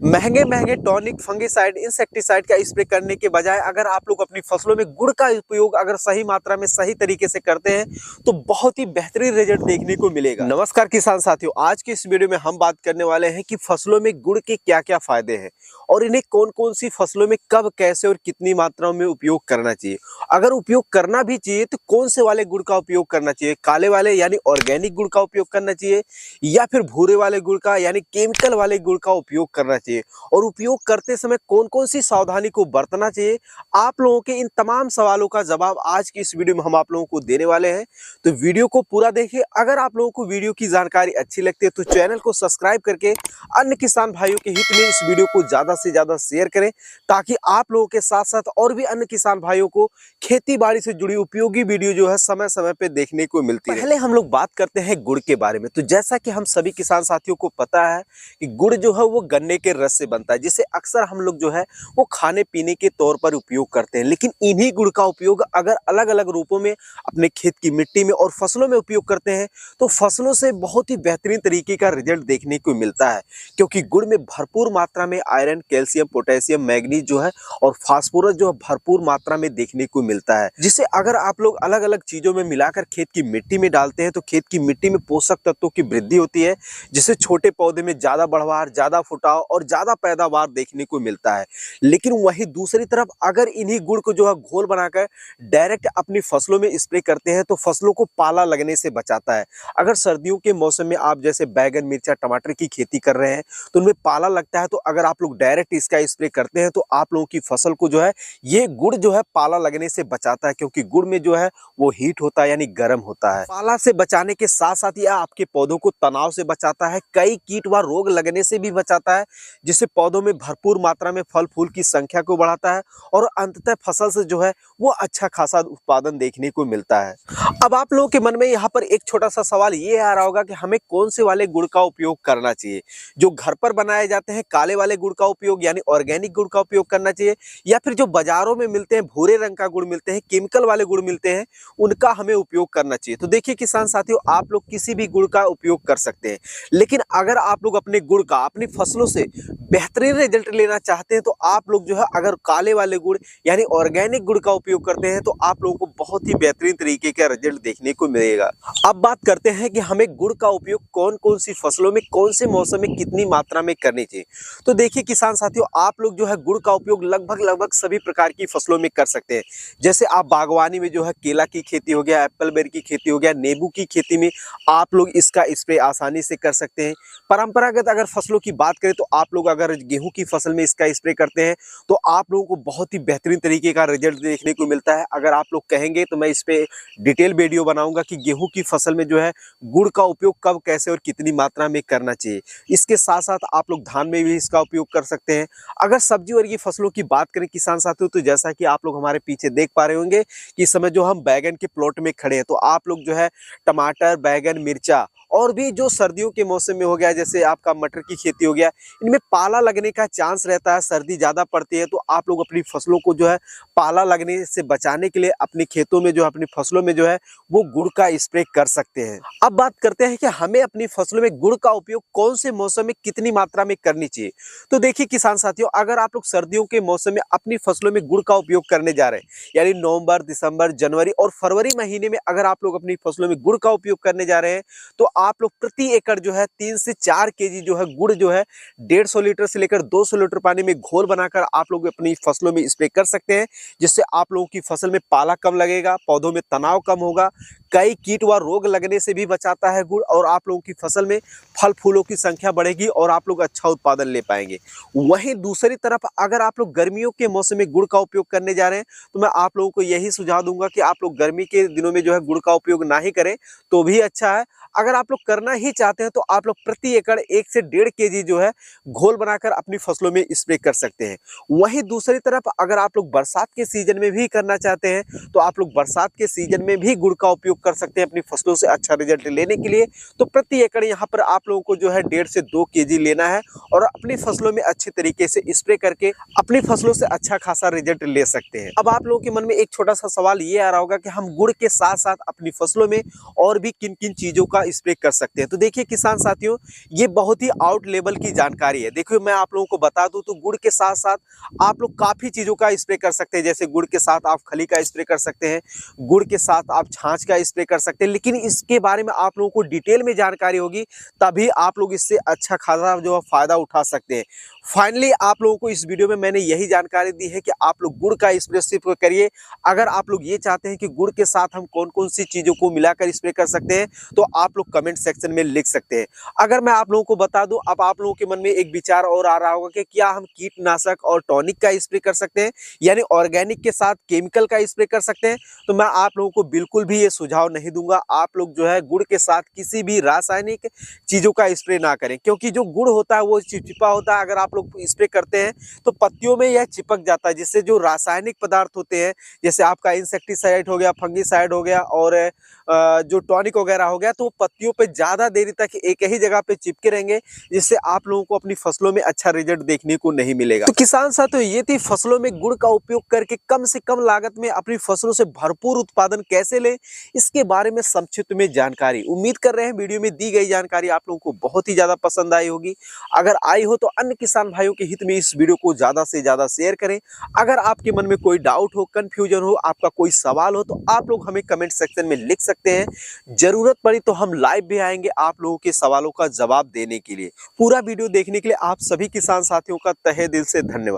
महंगे महंगे tonic, fungicide, insecticide का स्प्रे करने के बजाय अगर आप लोग अपनी फसलों में गुड़ का उपयोग अगर सही मात्रा में सही तरीके से करते हैं तो बहुत ही बेहतरीन रिजल्ट देखने को मिलेगा। नमस्कार किसान साथियों, आज की इस वीडियो में हम बात करने वाले हैं कि फसलों में गुड़ के क्या क्या फायदे हैं और इन्हें कौन कौन सी फसलों में कब, कैसे और कितनी मात्रा में उपयोग करना चाहिए। अगर उपयोग करना भी चाहिए तो कौन से वाले गुड़ का उपयोग करना चाहिए, काले वाले यानी ऑर्गेनिक गुड़ का उपयोग करना चाहिए या फिर भूरे वाले गुड़ का यानी केमिकल वाले गुड़ का उपयोग करना चाहिए, और उपयोग करते समय कौन कौन सी सावधानी को बरतना चाहिए। आप लोगों के इन तमाम सवालों का जवाब आज की इस वीडियो में हम आप लोगों को देने वाले हैं, तो वीडियो को पूरा देखिए। अगर आप लोगों को वीडियो की जानकारी अच्छी लगती है तो चैनल को सब्सक्राइब करके अन्य किसान भाइयों के हित में इस वीडियो को ज्यादा से ज्यादा शेयर करें, ताकि आप लोगों के साथ साथ और भी अन्य किसान भाइयों को खेती बाड़ी से जुड़ी उपयोगी वीडियो जो है समय समय पे देखने को मिलती है। पहले हम लोग बात करते हैं गुड़ के बारे में। तो जैसा कि हम सभी किसान साथियों को पता है कि गुड़ जो है वो गन्ने के रस से बनता है, जिसे अक्सर हम लोग जो है वो खाने पीने के तौर पर उपयोग करते हैं। लेकिन इन्हीं गुड़ का उपयोग अगर अलग अलग रूपों में अपने खेत की मिट्टी में और फसलों में उपयोग करते हैं तो फसलों से बहुत ही बेहतरीन तरीके का रिजल्ट देखने को मिलता है, क्योंकि गुड़ में भरपूर मात्रा में आयरन, कैल्शियम, पोटेशियम, मैग्नीज जो है और फास्फोरस जो है भरपूर मात्रा में देखने को मिलता है, जिसे अगर आप लोग अलग अलग चीजों में मिलाकर खेत की मिट्टी में डालते हैं तो खेत की मिट्टी में पोषक तत्वों की वृद्धि होती है, जिससे छोटे पौधे में ज्यादा बढ़वार, ज्यादा फुटाव और ज्यादा पैदावार देखने को मिलता है। लेकिन वहीं दूसरी तरफ अगर इन्हीं गुड़ को जो है घोल बनाकर डायरेक्ट अपनी फसलों में स्प्रे करते हैं तो फसलों को पाला लगने से बचाता है। अगर सर्दियों के मौसम में आप जैसे बैगन, मिर्चा, टमाटर की खेती कर रहे हैं तो उनमें पाला लगता है, तो अगर आप लोग डायरेक्ट इसका स्प्रे करते हैं तो आप लोगों की फसल को जो है ये गुड़ जो है पाला लगने से बचाता है, क्योंकि गुड़ में जो है वो हीट होता है यानी गर्म होता है। पाला से बचाने के साथ साथ यह आपके पौधों को तनाव से बचाता है, कई कीट व रोग लगने से भी बचाता है, जिससे पौधों में भरपूर मात्रा में फल फूल की संख्या को बढ़ाता है और अंततः फसल से जो है वो अच्छा खासा उत्पादन देखने को मिलता है। अब आप लोगों के मन में यहाँ पर एक छोटा सा सवाल ये आ रहा होगा कि हमें कौन से वाले गुड़ का उपयोग करना चाहिए, जो घर पर बनाए जाते हैं काले वाले गुड़ का उपयोग यानी ऑर्गेनिक गुड़ का उपयोग करना चाहिए, या फिर जो बाजारों में मिलते हैं भूरे रंग का गुड़ मिलते हैं, केमिकल वाले गुड़ मिलते हैं, उनका हमें उपयोग करना चाहिए। तो देखिए किसान साथियों, आप लोग किसी भी गुड़ का उपयोग कर सकते हैं, लेकिन अगर आप लोग अपने गुड़ का अपनी फसलों से बेहतरीन रिजल्ट लेना चाहते हैं तो आप लोग जो है अगर काले वाले गुड़ यानी ऑर्गेनिक गुड़ का उपयोग करते हैं तो आप लोगों को बहुत ही बेहतरीन तरीके का रिजल्ट देखने को मिलेगा। अब बात करते हैं कि हमें गुड़ का उपयोग कौन कौन सी फसलों में, कौन से मौसम में, कितनी मात्रा में करनी चाहिए। तो देखिए किसान साथियों, आप लोग जो है गुड़ का उपयोग लगभग सभी प्रकार की फसलों में कर सकते हैं। जैसे आप बागवानी में जो है केला की खेती हो गया, एप्पल बेर की खेती हो गया, नींबू की खेती में आप लोग इसका स्प्रे आसानी से कर सकते हैं। परंपरागत अगर फसलों की बात करें तो आप लोग अगर गेहूं की फसल में इसका स्प्रे करते हैं तो आप लोगों को बहुत ही बेहतरीन तरीके का रिजल्ट देखने को मिलता है। अगर आप लोग कहेंगे तो मैं इस पे डिटेल वीडियो बनाऊंगा कि गेहूं की फसल में जो है गुड़ का उपयोग कब, कैसे और कितनी मात्रा में करना चाहिए। इसके साथ साथ आप लोग धान में भी इसका उपयोग कर सकते हैं। अगर सब्जी वर्गीय फसलों की बात करें किसान साथियों, तो जैसा कि आप लोग हमारे पीछे देख पा रहे होंगे कि इस समय जो हम बैगन के प्लॉट में खड़े हैं, तो आप लोग जो है टमाटर, बैगन, मिर्चा और भी जो सर्दियों के मौसम में हो गया, जैसे आपका मटर की खेती हो गया, इनमें पाला लगने का चांस रहता है, सर्दी ज्यादा पड़ती है, तो आप लोग अपनी फसलों को जो है पाला लगने से बचाने के लिए अपने खेतों में जो है, अपनी फसलों में जो है वो गुड़ का स्प्रे कर सकते हैं। अब बात करते हैं कि हमें अपनी फसलों में गुड़ का उपयोग कौन से मौसम में कितनी मात्रा में करनी चाहिए। तो देखिए किसान साथियों, अगर आप लोग सर्दियों के मौसम में अपनी फसलों में गुड़ का उपयोग करने जा रहे हैं यानी नवंबर, दिसंबर, जनवरी और फरवरी महीने में अगर आप लोग अपनी फसलों में गुड़ का उपयोग करने जा रहे हैं तो आप लोग प्रति एकड़ जो है 3 से 4 केजी जो है गुड़ जो है 150 लीटर से लेकर 200 लीटर पानी में घोल बनाकर आप लोग अपनी फसलों में स्प्रे कर सकते हैं, जिससे आप लोगों की फसल में पाला कम लगेगा, पौधों में तनाव कम होगा, कई कीट व रोग लगने से भी बचाता है गुड़, और आप लोगों की फसल में फल फूलों की संख्या बढ़ेगी और आप लोग अच्छा उत्पादन ले पाएंगे। वहीं दूसरी तरफ अगर आप लोग गर्मियों के मौसम में गुड़ का उपयोग करने जा रहे हैं तो मैं आप लोगों को यही सुझाव दूंगा कि आप लोग गर्मी के दिनों में जो है गुड़ का उपयोग ना ही करें तो भी अच्छा है। अगर आप लोग करना ही चाहते हैं तो आप लोग प्रति एकड़ 1 से 1.5 केजी जो है घोल बनाकर अपनी फसलों में स्प्रे कर सकते हैं। वहीं दूसरी तरफ अगर आप लोग बरसात के सीजन में भी करना चाहते हैं तो आप लोग बरसात के सीजन में भी गुड़ का उपयोग कर सकते हैं अपनी फसलों से अच्छा रिजल्ट लेने के लिए। तो प्रति एकड़ यहाँ पर आप लोगों को जो है 1.5 से 2 केजी लेना है और अपनी फसलों में अच्छे तरीके से स्प्रे करके अपनी फसलों से अच्छा खासा रिजल्ट ले सकते हैं। अब आप लोगों के मन में एक छोटा सा सवाल ये आ रहा होगा कि हम गुड़ के साथ साथ अपनी फसलों में और भी किन किन चीजों का स्प्रे कर सकते हैं। तो देखिए किसान साथियों, ये बहुत ही आउट लेवल की जानकारी है। देखिए मैं आप लोगों को बता दूं तो गुड़ के साथ साथ आप लोग काफी चीजों का स्प्रे कर सकते हैं। जैसे गुड़ के साथ आप खली का स्प्रे कर सकते हैं, गुड़ के साथ आप छाछ का स्प्रे कर सकते हैं। लेकिन इसके बारे में आप लोगों को डिटेल में जानकारी होगी, तभी आप लोग इससे अच्छा खासा जो है फायदा उठा सकते हैं। फाइनली आप लोगों को इस वीडियो में मैंने यही जानकारी दी है कि आप लोग गुड़ का स्प्रे सिर्फ करिए। अगर आप लोग ये चाहते हैं कि गुड़ के साथ हम कौन कौन सी चीजों को मिलाकर स्प्रे कर सकते हैं, तो आप लोग कमेंट सेक्शन में लिख सकते हैं। अगर मैं आप लोगों को बता दूं, अब आप लोगों के मन में एक विचार और आ रहा होगा कि क्या हम कीटनाशक और टॉनिक का स्प्रे कर सकते हैं, यानी ऑर्गेनिक के साथ केमिकल का स्प्रे कर सकते हैं। तो मैं आप लोगों को बिल्कुल भी ये सुझाव नहीं दूंगा। आप लोग जो है गुड़ के साथ किसी भी रासायनिक चीजों का स्प्रे ना करें, क्योंकि जो गुड़ होता है वो चिपचिपा होता है। अगर आप लोग स्प्रे करते हैं तो पत्तियों में यह चिपक जाता है, जिससे जो रासायनिक पदार्थ होते हैं, जैसे आपका इंसेक्टिसाइड हो गया, फंगिसाइड हो गया और जो टॉनिक वगैरह हो गया, तो पत्तियों पे ज्यादा देरी तक एक ही जगह पे चिपके रहेंगे, जिससे आप लोगों को अपनी फसलों में अच्छा रिजल्ट देखने को नहीं मिलेगा। तो किसान साथियों, ये थी फसलों में गुड़ का उपयोग करके कम से कम लागत में अपनी फसलों से भरपूर उत्पादन कैसे लें, इसके बारे में संक्षिप्त में जानकारी। उम्मीद कर रहे हैं वीडियो में दी गई जानकारी आप लोगों को बहुत ही ज्यादा पसंद आई होगी। अगर आई हो तो अन्य किसान भाइयों के हित में इस वीडियो को ज्यादा से ज्यादा शेयर करें। अगर आपके मन में कोई डाउट हो, कंफ्यूजन हो, आपका कोई सवाल हो, तो आप लोग हमें कमेंट सेक्शन में लिख सकते हैं। जरूरत पड़ी तो हम लाइव भी आएंगे आप लोगों के सवालों का जवाब देने के लिए। पूरा वीडियो देखने के लिए आप सभी किसान साथियों का तहे दिल से धन्यवाद।